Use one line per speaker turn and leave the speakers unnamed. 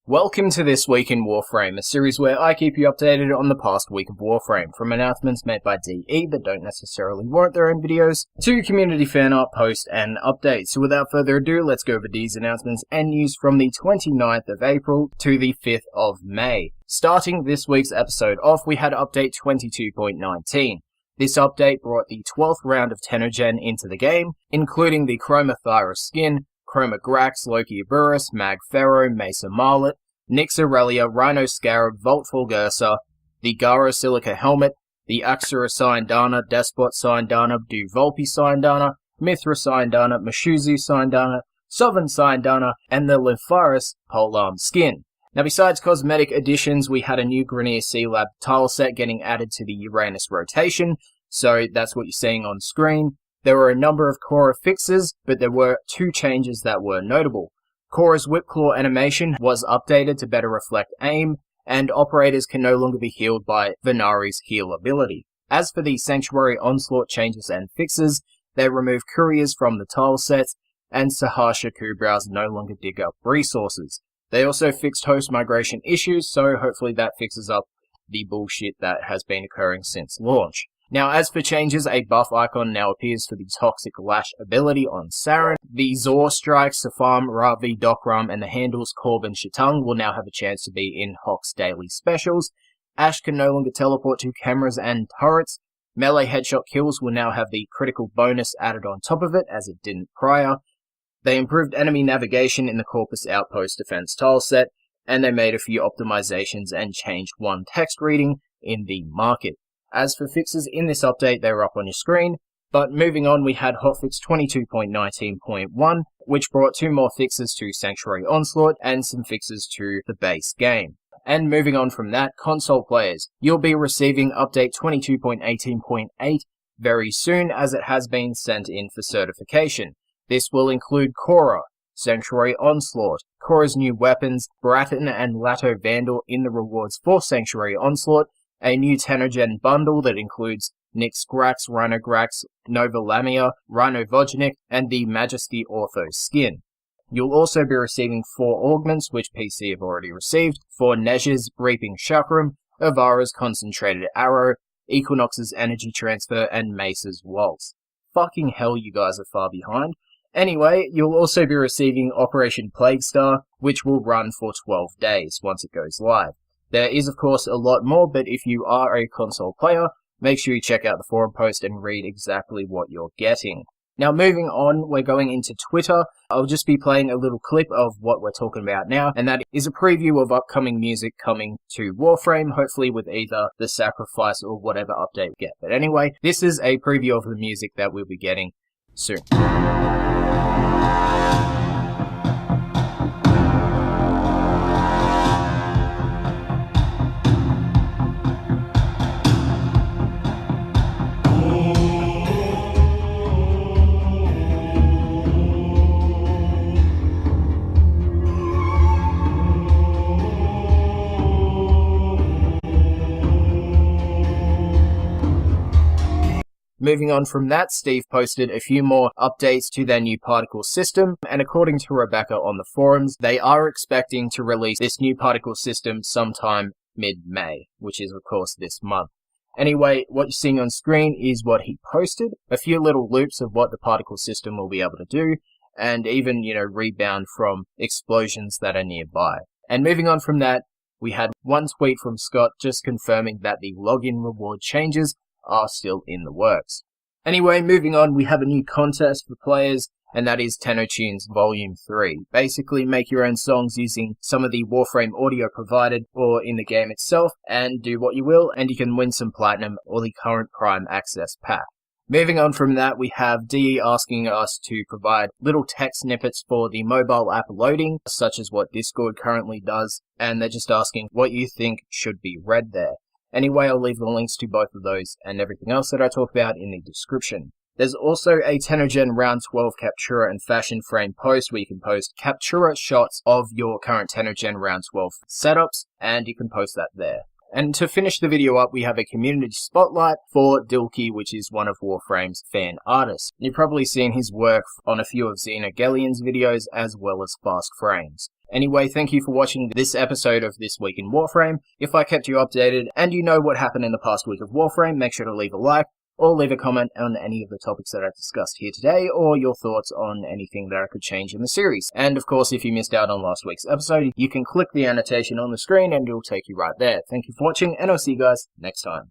Welcome to This Week in Warframe, a series where I keep you updated on the past week of Warframe, from announcements made by DE that don't necessarily warrant their own videos, to community fan art posts and updates. So without further ado, let's go over these announcements and news from the 29th of April to the 5th of May. Starting this week's episode off, we had update 22.19. This update brought the 12th round of Tennogen into the game, including the Chroma Thyra skin, Chroma Grax, Loki Aburus, Mag Pharaoh, Mesa Marlet, Nyx Aurelia, Rhino Scarab, Volt Fulgursa, the Garo Silica Helmet, the Axura Syndana, Despot Syndana, Du Volpi Syndana, Mithra Syndana, Mashuzu Syndana, Sovereign Syndana, and the Lympharis Polearm skin. Now besides cosmetic additions, we had a new Grineer Sea Lab tile set getting added to the Uranus rotation, so that's what you're seeing on screen. There were a number of Korra fixes, but there were two changes that were notable. Korra's Whipclaw animation was updated to better reflect aim, and operators can no longer be healed by Venari's heal ability. As for the Sanctuary Onslaught changes and fixes, they remove couriers from the tile sets, and Sahasha Kubrows no longer dig up resources. They also fixed host migration issues, so hopefully that fixes up the bullshit that has been occurring since launch. Now, as for changes, a buff icon now appears for the Toxic Lash ability on Saren. The Zor Strikes, Safam, Ravi, Dokram, and the handles Korb and Shittung will now have a chance to be in Hock's daily specials. Ash can no longer teleport to cameras and turrets. Melee headshot kills will now have the critical bonus added on top of it, as it didn't prior. They improved enemy navigation in the Corpus Outpost defense tile set, and they made a few optimizations and changed one text reading in the market. As for fixes in this update, they were up on your screen, but moving on, we had Hotfix 22.19.1, which brought two more fixes to Sanctuary Onslaught and some fixes to the base game. And moving on from that, console players, you'll be receiving update 22.18.8 very soon, as it has been sent in for certification. This will include Korra, Sanctuary Onslaught, Korra's new weapons, Bratten and Lato Vandal in the rewards for Sanctuary Onslaught, a new Tennogen bundle that includes Nyx Grax, Rhino Grax, Nova Lamia, Rhino Vojnik, and the Majesty Ortho skin. You'll also be receiving 4 augments, which PC have already received, for Nezha's Reaping Chakram, Avara's Concentrated Arrow, Equinox's Energy Transfer, and Mace's Waltz. Fucking hell, you guys are far behind. Anyway, you'll also be receiving Operation Plaguestar, which will run for 12 days once it goes live. There is, of course, a lot more, but if you are a console player, make sure you check out the forum post and read exactly what you're getting. Now, moving on, we're going into Twitter. I'll just be playing a little clip of what we're talking about now, and that is a preview of upcoming music coming to Warframe, hopefully with either the Sacrifice or whatever update we get. But anyway, this is a preview of the music that we'll be getting soon. Moving on from that, Steve posted a few more updates to their new particle system, and according to Rebecca on the forums, they are expecting to release this new particle system sometime mid-May, which is of course this month. Anyway, what you're seeing on screen is what he posted, a few little loops of what the particle system will be able to do, and even, rebound from explosions that are nearby. And moving on from that, we had one tweet from Scott just confirming that the login reward changes are still in the works. Anyway, moving on, we have a new contest for players, and that is Tenno Tunes Volume 3. Basically, make your own songs using some of the Warframe audio provided or in the game itself, and do what you will, and you can win some Platinum or the current Prime Access pack. Moving on from that, we have DE asking us to provide little text snippets for the mobile app loading, such as what Discord currently does, and they're just asking what you think should be read there. Anyway, I'll leave the links to both of those and everything else that I talk about in the description. There's also a Tennogen Round 12 Captura and Fashion Frame post where you can post Captura shots of your current Tennogen Round 12 setups, and you can post that there. And to finish the video up, we have a community spotlight for Dylki, which is one of Warframe's fan artists. You've probably seen his work on a few of Xena Gellian's videos, as well as Fast Frames. Anyway, thank you for watching this episode of This Week in Warframe. If I kept you updated and you know what happened in the past week of Warframe, make sure to leave a like or leave a comment on any of the topics that I discussed here today, or your thoughts on anything that I could change in the series. And of course, if you missed out on last week's episode, you can click the annotation on the screen and it'll take you right there. Thank you for watching, and I'll see you guys next time.